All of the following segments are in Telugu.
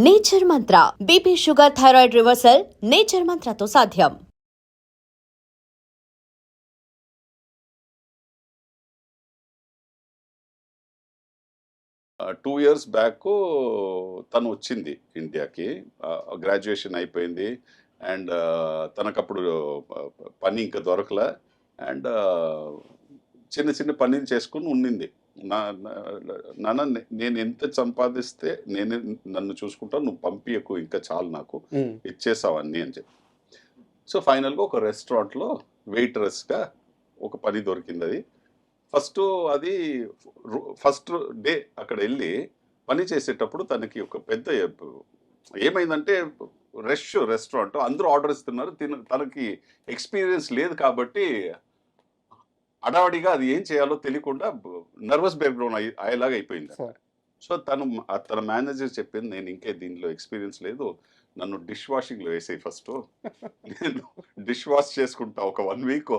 Nature Mantra BP sugar thyroid reversal Nature మంత్రతో సాధ్యం. 2 ఇయర్స్ బ్యాక్ తను వచ్చింది ఇండియాకి. గ్రాడ్యుయేషన్ అయిపోయింది. అండ్ తనకప్పుడు పని ఇంకా దొరకలే. అండ్ చిన్న చిన్న పనులు చేసుకుని ఉండింది. నాన్న నేను ఎంత సంపాదిస్తే నన్ను చూసుకుంటాను, నువ్వు పంపియకు, ఇంకా చాలు, నాకు ఇచ్చేసావు అన్నీ అని చెప్పి. సో ఫైనల్గా ఒక రెస్టారెంట్లో వెయిట్రెస్గా ఒక పని దొరికింది. అది ఫస్ట్ డే అక్కడ వెళ్ళి పని చేసేటప్పుడు తనకి ఒక పెద్ద ఏమైందంటే రెస్టారెంట్ అందరూ ఆర్డర్ ఇస్తున్నారు, తనకి ఎక్స్పీరియన్స్ లేదు కాబట్టి అడావడిగా అది ఏం చేయాలో తెలియకుండా నర్వస్ బ్రేక్డౌన్ అయ్యేలాగా అయిపోయింది. సో తన మేనేజర్ చెప్పింది, నేను ఇంకే దీనిలో ఎక్స్పీరియన్స్ లేదు, నన్ను డిష్ వాషింగ్లో వేసేయి, ఫస్ట్ నేను డిష్ వాష్ చేసుకుంటా ఒక 1 వీక్,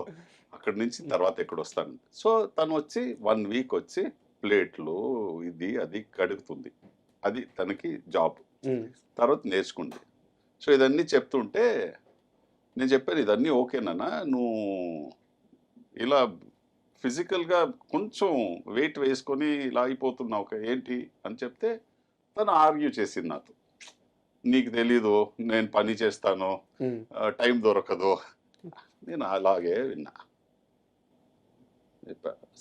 అక్కడి నుంచి తర్వాత ఎక్కడ వస్తాను. సో తను వచ్చి 1 వీక్ వచ్చి ప్లేట్లు ఇది అది కడుగుతుంది. అది తనకి జాబ్. తర్వాత నేర్చుకుంది. సో ఇదన్నీ చెప్తుంటే నేను చెప్పాను, ఇదన్నీ ఓకేనా, నువ్వు ఇలా ఫిజికల్గా కొంచెం వెయిట్ వేసుకొని ఇలా అయిపోతున్నావు ఏంటి అని చెప్తే తను ఆర్గ్యూ చేసింది నాతో, నీకు తెలీదు, నేను పని చేస్తాను, టైం దొరకదు. నేను అలాగే విన్నా.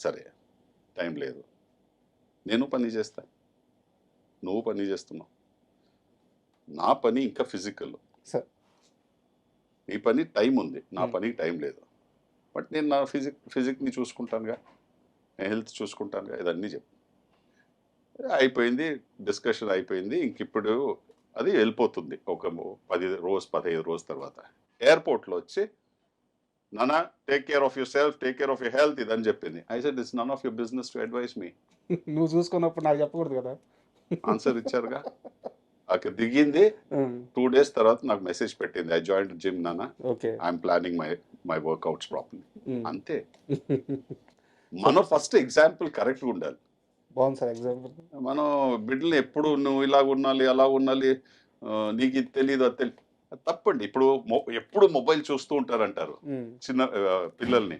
సరే, టైం లేదు, నేను పని చేస్తా, నువ్వు పని చేస్తున్నావు, నా పని ఇంకా ఫిజికల్, నీ పని టైం ఉంది, నా పని టైం లేదు, బట్ నేను నా ఫిజిక్ని చూసుకుంటానుగా, నేను హెల్త్ చూసుకుంటానుగా, ఇదన్నీ చెప్పు. అయిపోయింది, డిస్కషన్ అయిపోయింది. ఇంక ఇప్పుడు అది వెళ్ళిపోతుంది. ఒక 15 రోజు తర్వాత ఎయిర్పోర్ట్లో వచ్చి, నానా take care of your self, take care of your health, ఇదని చెప్పింది. I said it's none of your business to advise me. నువ్వు చూసుకున్నప్పుడు నాకు చెప్పకూడదు కదా. ఆన్సర్ ఇచ్చారుగా. అక్కడ దిగింది. 2 డేస్ తర్వాత నాకు మెసేజ్ పెట్టింది, ఐ జాయిన్ జిమ్ నానా, I'm planning my workouts properly. అంతే. మనం ఫస్ట్ ఎగ్జాంపుల్ కరెక్ట్గా ఉండాలి. బాగుంది సార్ ఎగ్జాంపుల్. మనం బిడ్డలు ఎప్పుడు నువ్వు ఇలాగ ఉండాలి, అలా ఉండాలి, నీకు ఇది తెలియదు, అది తెలియదు, తప్పండి. ఇప్పుడు ఎప్పుడు మొబైల్ చూస్తూ ఉంటారంటారు చిన్న పిల్లల్ని.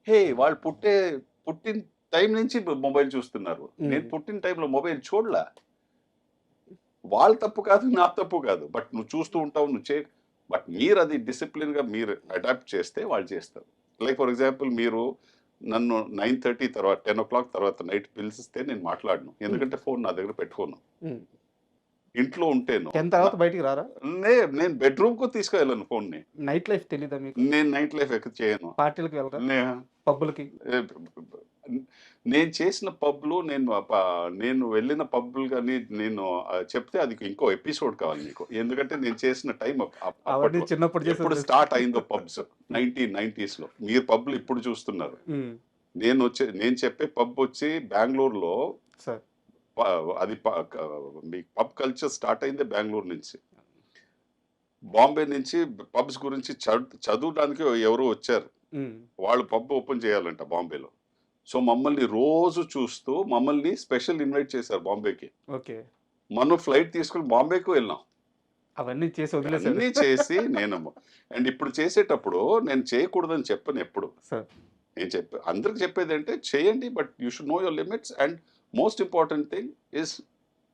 హే, వాళ్ళు పుట్టిన టైం నుంచి మొబైల్ చూస్తున్నారు. నేను పుట్టిన టైంలో మొబైల్ చూడలా. వాళ్ళ తప్పు కాదు, నా తప్పు కాదు, బట్ నువ్వు చూస్తూ ఉంటావు, బట్ మీరు అది డిసిప్లిన్గా మీరు అడాప్ట్ చేస్తే వాళ్ళు చేస్తారు. లైక్ ఫర్ ఎగ్జాంపుల్, మీరు నన్ను 9:30 తర్వాత 10 o'clock తర్వాత నైట్ పిలిస్తే నేను మాట్లాడను, ఎందుకంటే ఫోన్ నా దగ్గర పెట్టుకోను. ఇంట్లో ఉంటేను తర్వాత బయటికి రారా? నేను బెడ్రూమ్ కు తీసుకెళ్ళను ఫోన్ ని. నైట్ లైఫ్ తెలీదా మీకు? నేను నైట్ లైఫ్ ఎక్కువ చేయను. పార్టీలకు వెళ్ళరా? పబ్బులకి? నేను చేసిన పబ్లు, నేను వెళ్ళిన పబ్బులు కానీ నేను చెప్తే అది ఇంకో ఎపిసోడ్ కావాలి మీకు, ఎందుకంటే నేను చేసిన టైం చిన్నప్పుడు స్టార్ట్ అయిందో పబ్స్ 1990s లో. మీరు పబ్లు ఇప్పుడు చూస్తున్నారు. నేను చెప్పే పబ్ వచ్చి బెంగళూరులో, అది మీ పబ్ కల్చర్ స్టార్ట్ అయిందే బెంగళూరు నుంచి. బాంబే నుంచి పబ్స్ గురించి చదవడానికి ఎవరు వచ్చారు, వాళ్ళు పబ్ ఓపెన్ చేయాలంట బాంబేలో. సో మమ్మల్ని రోజు చూస్తూ మమ్మల్ని స్పెషల్ ఇన్వైట్ చేశారు బాంబేకి. మనం ఫ్లైట్ తీసుకుని బాంబేకి వెళ్ళాం. అవన్నీ చేసి నేను అండ్ ఇప్పుడు చేసేటప్పుడు నేను చేయకూడదని చెప్పను ఎప్పుడు. నేను అందరికి చెప్పేది అంటే చేయండి, but you should know your limits. And most important thing is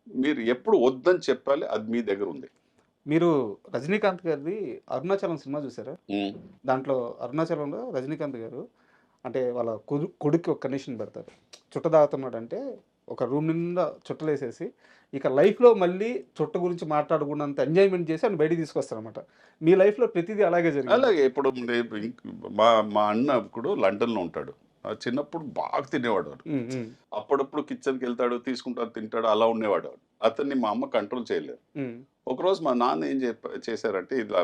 మీరు ఎప్పుడు వద్దని చెప్పాలి, అది మీ దగ్గర ఉంది. మీరు రజనీకాంత్ గారిది అరుణాచలం సినిమా చూసారా? దాంట్లో అరుణాచలంలో రజనీకాంత్ గారు అంటే వాళ్ళ కొడుక్కి ఒక కండిషన్ పెడతారు, చుట్ట తాగుతున్నాడు అంటే ఒక రూమ్ నిండా చుట్టలు వేసేసి ఇక లైఫ్లో మళ్ళీ చుట్ట గురించి మాట్లాడుకున్నంత ఎంజాయ్మెంట్ చేసి ఆయన బయటికి తీసుకొస్తారు అనమాట. మీ లైఫ్లో ప్రతిదీ అలాగే జరిగింది? అలాగే. ఇప్పుడు మా అన్న ఇప్పుడు లండన్లో ఉంటాడు. చిన్నప్పుడు బాగా తినేవాడు. అప్పుడప్పుడు కిచెన్కి వెళ్తాడు, తీసుకుంటాడు, తింటాడు, అలా ఉండేవాడు. అతన్ని మా అమ్మ కంట్రోల్ చేయలేదు. ఒకరోజు మా నాన్న ఏం చేశారంటే, ఇలా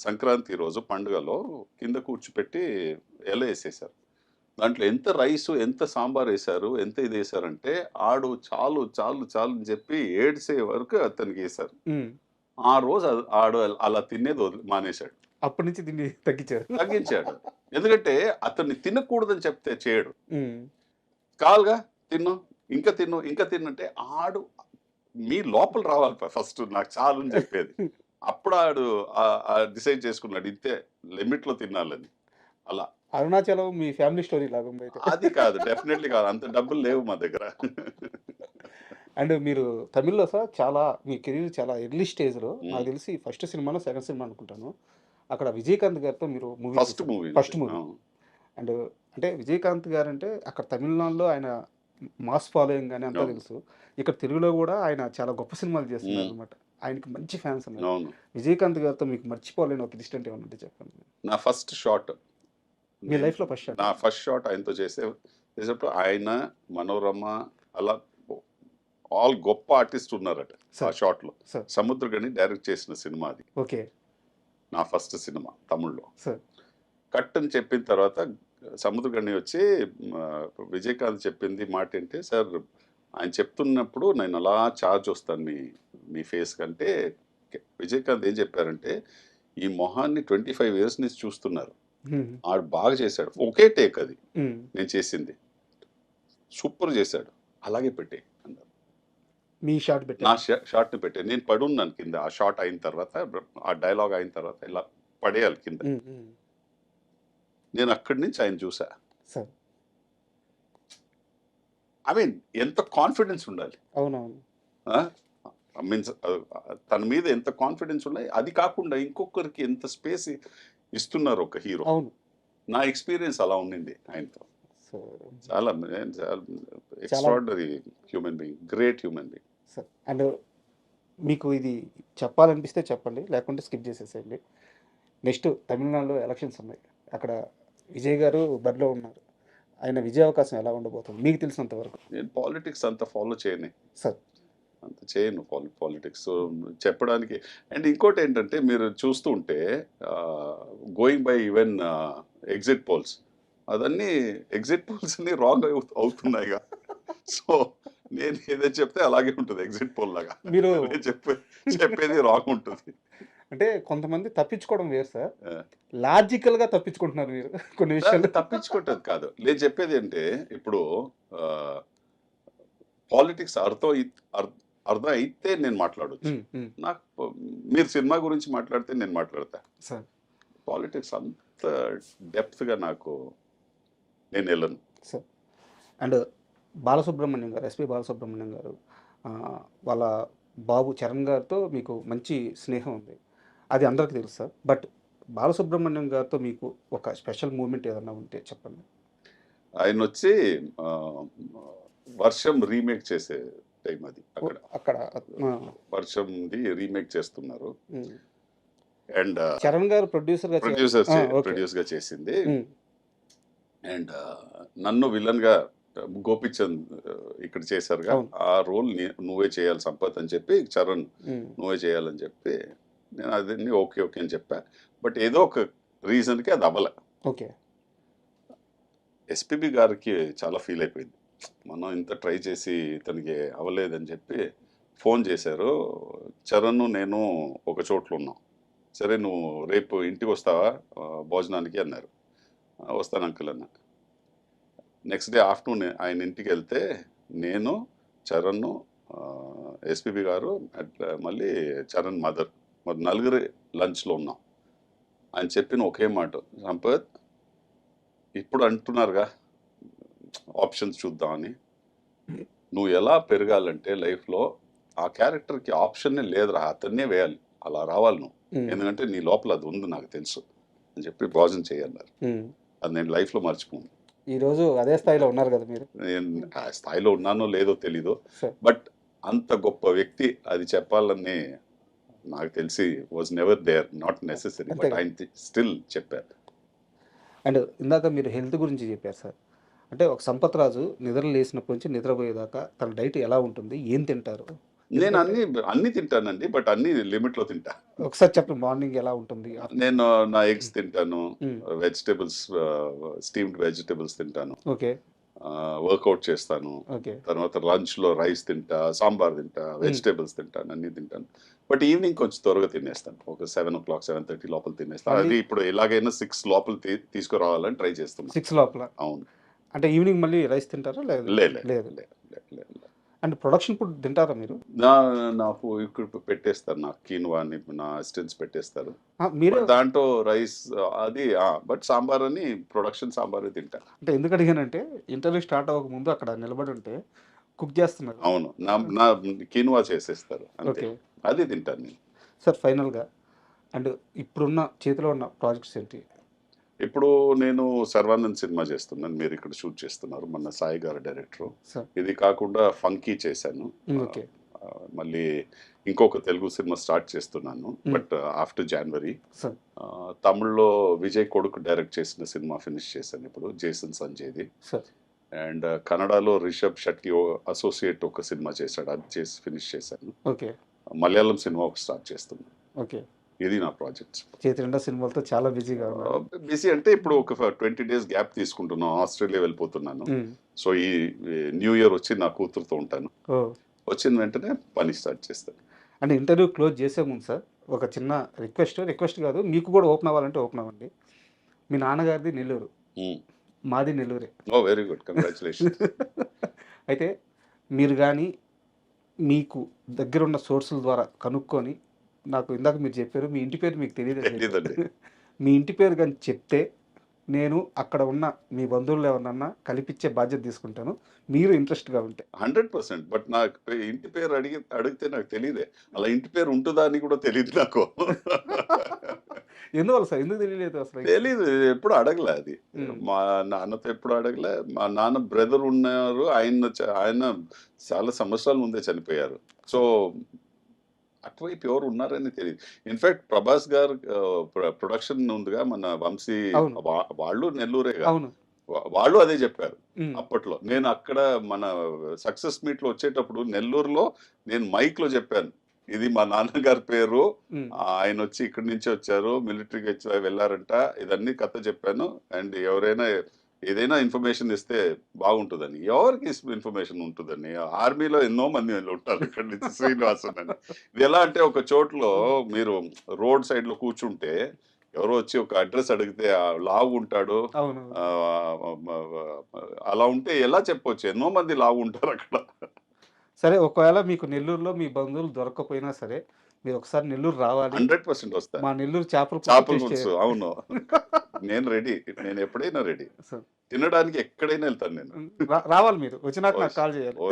సంక్రాంతి రోజు పండుగలో కింద కూర్చోపెట్టి ఎలా వేసేసారు. దాంట్లో ఎంత రైసు, ఎంత సాంబార్ వేశారు, ఎంత ఇది వేసారంటే ఆడు చాలు చాలు చాలు అని చెప్పి ఏడ్సే వరకు అతనికి వేశారు. ఆ రోజు ఆడు అలా తినేది మానేశాడు. అప్పటి నుంచి తిండి తగ్గించాడు. ఎందుకంటే అతన్ని తినకూడదని చెప్తే చేయడు. కాలుగా తిన్ను, ఇంకా తిన్ను, ఇంకా తిన్నంటే ఆడు మీ లోపల రావాలి ఫస్ట్ నాకు చాలు అని చెప్పేది. అప్పుడు ఆడు డిసైడ్ చేసుకున్నాడు ఇంతే లిమిట్‌లో తినాలని. అలా. అరుణాచలం మీ ఫ్యామిలీ స్టోరీ లాగా ఉంది అయితే. అది కాదు. డెఫినెట్‌లీ కాదు. అంత డబ్బులు లేవు మా దగ్గర. అండ్ మీరు తమిళ్‌లో సార్ చాలా మీ కెరీర్ చాలా ఎర్లీ స్టేజ్‌లో హ్మ్. నాకు తెలిసి ఫస్ట్ సినిమానో, సెకండ్ సినిమా అనుకుంటాను. అక్కడ విజయకాంత్ గారితో మీరు మూవీ ఫస్ట్ చేశారు. మూవీ. First movie. అండ్ అంటే విజయకాంత్ గారంటే అక్కడ తమిళనాడులో ఆయన మాస్ ఫాలోయింగ్ అని అంతా అవును. తెలుసు. ఇక్కడ తెలుగులో కూడా ఆయన చాలా గొప్ప సినిమాలు హ్మ్. చేస్తున్నారనమాట. ఆయనకి మంచి ఫ్యాన్స్ ఉన్నారు. అవును. విజయకాంత్ గారితో మీకు మర్చిపోలేని ఒక ఇన్సిడెంట్ ఏమన్నా ఉంటే చెప్పండి. నా ఫస్ట్ షాట్. మీ లైఫ్‌లో ఫస్ట్ షాట్. నా ఫస్ట్ షాట్ ఆయనతో చేసేటప్పుడు ఆయన, మనోరమ అలా ఆల్ గొప్ప ఆర్టిస్ట్ ఉన్నారట ఆ సార్. షాట్‌లో. సార్. సముద్రగని డైరెక్ట్ చేసిన సినిమా అది. ఓకే. నా ఫస్ట్ సినిమా తమిళ్లో. సార్. కట్ అని చెప్పిన తర్వాత సముద్రగని వచ్చి విజయకాంత్ చెప్పింది మాట ఏంటి, సార్ ఆయన చెప్తున్నప్పుడు నేను అలా చార్జ్ వస్తాను మీ ఫేస్ కంటే విజయకాంత్ ఏం చెప్పారంటే ఈ మొహాన్ని 25 ఇయర్స్ నుంచి చూస్తున్నారు, హ్మ్. ఆడు బాగా చేశాడు, ఒకే టేక్ అది హ్మ్. నేను చేసింది, సూపర్ చేశాడు, అలాగే పెట్టే అన్నారు. మీ షాట్ నా పెట్టారు. షాట్ని పెట్టే నేను పడున్నాను కింద. ఆ షాట్ అయిన తర్వాత ఆ డైలాగ్ అయిన తర్వాత ఇలా పడేయాలి కింద. హ్మ్. హ్మ్. నేను అక్కడి నుంచి ఆయన చూసా. సార్. ఐ మీన్ ఎంత కాన్ఫిడెన్స్ ఉండాలి. అవునవును. మీన్స్ తన మీద ఎంత కాన్ఫిడెన్స్ ఉన్నాయి, అది కాకుండా ఇంకొకరికి ఎంత స్పేస్ ఇస్తున్నారు ఒక హీరో. అవును. నా ఎక్స్పీరియన్స్ అలా ఉండింది ఆయనతో. సో చాలా extraordinary human being, great human being. Sir. And మీకు ఇది చెప్పాలనిపిస్తే చెప్పండి, లేకుంటే స్కిప్ చేసేసేయండి. నెక్స్ట్ తమిళనాడులో ఎలక్షన్స్ ఉన్నాయి. అక్కడ విజయ్ గారు బరిలో ఉన్నారు. ఆయన విజయ అవకాశం ఎలా ఉండబోతుంది మీకు తెలిసినంత వరకు? నేను పాలిటిక్స్ అంత ఫాలో చేయను. సార్. అంత చేయను పాలిటిక్స్ చెప్పడానికి. అండ్ ఇంకోటి ఏంటంటే మీరు చూస్తూ ఉంటే going by even exit polls, అదన్నీ ఎగ్జిట్ పోల్స్ అన్ని రాంగ్ అవుతున్నాయిగా. సో నేను ఏదైతే చెప్తే అలాగే ఉంటుంది ఎగ్జిట్ పోల్ లాగా. మీరు నేను చెప్పేది రాంగ్ ఉంటుంది. అంటే కొంతమంది తప్పించుకోవడం వేరు సార్, లాజికల్గా తప్పించుకుంటున్నారు మీరు కొన్ని దాన్ని విషయాలు. తప్పించుకుంటుంది కాదు. నేను చెప్పేది అంటే ఇప్పుడు పాలిటిక్స్ అర్థం అయితే నేను మాట్లాడొచ్చు. ఉమ్, ఉమ్. నాకు మీరు సినిమా గురించి మాట్లాడితే నేను మాట్లాడతా. సార్. పాలిటిక్స్ అంత డెప్త్గా నేను వెళ్ళను. సార్. అండ్ బాలసుబ్రహ్మణ్యం గారు, ఎస్పి బాలసుబ్రహ్మణ్యం గారు వాళ్ళ బాబు చరణ్ గారితో మీకు మంచి స్నేహం ఉంది, అది అందరికీ తెలుసు సార్. బట్ బాలసుబ్రహ్మణ్యం గారితో మీకు ఒక స్పెషల్ మూమెంట్ ఏదన్నా ఉంటే చెప్పండి. ఆయన వచ్చి వర్షం రీమేక్ చేసే టైం అది. అక్కడ వర్షంది రీమేక్ చేస్తున్నారు. అండ్ చరణ్ గారు ప్రొడ్యూస్ గా చేసింది. అండ్ నన్ను విలన్ గా గోపిచంద్ ఇక్కడ చేశారుగా. ఆ రోల్ నువ్వే చేయాలి సంపత్ అని చెప్పి, చరణ్ నువ్వే చేయాలని చెప్పి నేను అది ఓకే అని చెప్పా. బట్ ఏదో ఒక రీజన్కి అది అవ్వలే. ఓకే. ఎస్పీబీ గారికి చాలా ఫీల్ అయిపోయింది, మనం ఇంత ట్రై చేసి ఇతనికి అవ్వలేదని చెప్పి ఫోన్ చేశారు. చరణ్ నేను ఒక చోట్ల ఉన్నాం, సరే నువ్వు రేపు ఇంటికి వస్తావా భోజనానికి అన్నారు. వస్తాను అంకుల్ అన్న. నెక్స్ట్ డే ఆఫ్టర్నూన్ ఆయన ఇంటికి వెళ్తే నేను, చరణ్, ఎస్పీబీ గారు, మళ్ళీ చరణ్ మదర్, మరి నలుగురు లంచ్లో ఉన్నాం. ఆయన చెప్పిన ఒకే మాట, సంపత్ ఇప్పుడు అంటున్నారుగా ఆప్షన్స్ చూద్దామని, నువ్వు ఎలా పెరగాలంటే లైఫ్లో ఆ క్యారెక్టర్కి ఆప్షన్నే లేదురా, అతన్నే వేయాలి, అలా రావాలి నువ్వు, ఎందుకంటే నీ లోపల అది ఉంది నాకు తెలుసు అని చెప్పి భోజనం చేయన్నారు. అది నేను లైఫ్లో మర్చిపోను. ఈరోజు అదే స్థాయిలో ఉన్నారు కదా మీరు. నేను ఆ స్థాయిలో ఉన్నానో లేదో తెలీదు, బట్ అంత గొప్ప వ్యక్తి అది చెప్పాలని నాకు తెలిసి was never there, not necessary, but ఆయన స్టిల్ చెప్పారు. అండ్ ఇందాక మీరు హెల్త్ గురించి చెప్పారు సార్. అంటే ఒక సంపత్ రాజు నిద్ర లేచినప్పటి నుంచి నిద్రపోయేదాకా తన డైట్ ఎలా ఉంటుంది, ఏం తింటారు? నేను అన్ని తింటానండి, బట్ అన్ని లిమిట్లో తింటా. ఒకసారి చెప్పండి, మార్నింగ్ ఎలా ఉంటుంది? నేను నా ఎగ్స్ తింటాను, వెజిటేబుల్స్, స్టీమ్డ్ వెజిటేబుల్స్ తింటాను, ఓకే, వర్కౌట్ చేస్తాను, ఓకే, తర్వాత లంచ్లో రైస్ తింటా, సాంబార్ తింటా, వెజిటేబుల్స్ తింటాను, అన్ని తింటాను. బట్ ఈవినింగ్ కొంచెం త్వరగా తినేస్తాను, ఒక 7 o'clock 7:30 లోపల తినేస్తాను. అది ఇప్పుడు ఎలాగైనా 6 లోపల తీసుకురావాలని ట్రై చేస్తున్నాను. 6 లోపల? అవును. అంటే ఈవినింగ్ మళ్ళీ రైస్ తింటారా? లేదు. అండ్ ప్రొడక్షన్ ఫుడ్ తింటారా మీరు? నాకు ఇక్కడ పెట్టేస్తారు, నాకు కీన్వా అని నా అసిస్టెంట్స్ పెట్టేస్తారు. మీరే బట్ దాంట్లో రైస్ అది బట్ సాంబార్ అని ప్రొడక్షన్ సాంబారే తింటా. అంటే ఎందుకు అడిగానంటే ఇంటర్వ్యూ స్టార్ట్ అవ్వక ముందు అక్కడ నిలబడి ఉంటే కుక్ చేస్తున్నారు. అవును, నా కీన్వా చేసేస్తారు అంతే, ఓకే అది తింటాను నేను. సార్, ఫైనల్గా అండ్ ఇప్పుడున్న చేతిలో ఉన్న ప్రాజెక్ట్స్ ఏంటి? ఇప్పుడు నేను సర్వానంద్ సినిమా చేస్తున్నాను, మీరు ఇక్కడ షూట్ చేస్తున్నారు, మన సాయి గారు డైరెక్టర్. సార్ ఇది కాకుండా ఫంకీ చేశాను. ఓకే మళ్ళీ ఇంకొక తెలుగు సినిమా స్టార్ట్ చేస్తున్నాను, బట్ ఆఫ్టర్ జనవరి. సార్ తమిళ్లో విజయ్ కొడుకు డైరెక్ట్ చేసిన సినిమా ఫినిష్ చేశాను ఇప్పుడు, జేసన్ సంజయ్ది. సార్ అండ్ కన్నడలో రిషబ్ షెట్టి అసోసియేట్ ఒక సినిమా చేశాడు, అది చేసి ఫినిష్ చేశాను. ఓకే మలయాళం సినిమా ఒక స్టార్ట్ చేస్తున్నాను. ఓకే ఇది నా ప్రాజెక్ట్స్. చేతి నిండా సినిమాలతో చాలా బిజీగా ఉన్నారు. బిజీ అంటే ఇప్పుడు ఒక 20 days గ్యాప్ తీసుకుంటున్నాను, ఆస్ట్రేలియా వెళ్ళిపోతున్నాను. సో ఈ న్యూ ఇయర్ వచ్చి నా కూతురుతో ఉంటాను, ఓ వచ్చిన వెంటనే పని స్టార్ట్ చేస్తాను. అంటే ఇంటర్వ్యూ క్లోజ్ చేసే ముందు సార్ ఒక చిన్న రిక్వెస్ట్ కాదు, మీకు కూడా ఓపెన్ అవ్వాలంటే ఓపెన్ అవ్వండి. మీ నాన్నగారిది నెల్లూరు, మాది నెల్లూరే. ఓ వెరీ గుడ్, కంగ్రాచులేషన్. అయితే మీరు కానీ మీకు దగ్గరున్న సోర్సుల ద్వారా కనుక్కొని, నాకు ఇందాక మీరు చెప్పారు మీ ఇంటి పేరు మీకు తెలియదు, తెలీదండి. మీ ఇంటి పేరు కానీ చెప్తే నేను అక్కడ ఉన్న మీ బంధువులు ఎవరన్నా కల్పించే బాధ్యత తీసుకుంటాను, మీరు ఇంట్రెస్ట్గా ఉంటే. 100%. బట్ నాకు ఇంటి పేరు అడిగితే నాకు తెలియదే, అలా ఇంటి పేరు ఉంటుందా అని కూడా తెలియదు నాకు. ఎందువల్ల సార్, ఎందుకు తెలియలేదు అసలు? తెలీదు, ఎప్పుడు అడగలే అది. మా నాన్నతో ఎప్పుడు అడగలే. మా నాన్న బ్రదర్ ఉన్నారు, ఆయన చాలా సంవత్సరాల ముందే చనిపోయారు. సో అటువైపు ఎవరు ఉన్నారని తెలియదు. ఇన్ఫాక్ట్ ప్రభాస్ గారు ప్రొడక్షన్ ఉందిగా మన వంశీ, అవును. వాళ్ళు నెల్లూరేగా, అవును. వాళ్ళు అదే చెప్పారు ఉమ్, అప్పట్లో. నేను అక్కడ మన సక్సెస్ మీట్ లో వచ్చేటప్పుడు నెల్లూరులో నేను మైక్ లో చెప్పాను, ఇది మా నాన్నగారి పేరు, ఉమ్, ఆయన వచ్చి ఇక్కడి నుంచి వచ్చారు, మిలిటరీకి వెళ్ళారంట, ఇదన్నీ కథ చెప్పాను. అండ్ ఎవరైనా ఏదైనా ఇన్ఫర్మేషన్ ఇస్తే బాగుంటుందని. ఎవరికి ఇన్ఫర్మేషన్ ఉంటుందని, ఆర్మీలో ఎన్నో మంది ఉంటారు, ఇక్కడి నుంచి శ్రీనివాసన్ అని. ఇది ఎలా అంటే ఒక చోట్లో మీరు రోడ్ సైడ్ లో కూర్చుంటే ఎవరో వచ్చి ఒక అడ్రస్ అడిగితే లావు ఉంటాడు, అవును. ఆ, అలా ఉంటే ఎలా చెప్పొచ్చు, ఎన్నో మంది లావు ఉంటారు అక్కడ. సరే, ఒకవేళ మీకు నెల్లూరులో మీ బంధువులు దొరకకపోయినా సరే మీరు ఒకసారి నెల్లూరు రావాలి. 100% వస్తా. మా నెల్లూరు చేపల చేపల పులుసు, అవును, నేను రెడీ, నేను ఎప్పుడైనా రెడీ. సార్ తినడానికి ఎక్కడైనా వెళ్తాను నేను. రావాలి, మీరు వచ్చినాక నాకు కాల్ చేయాలి. ఓ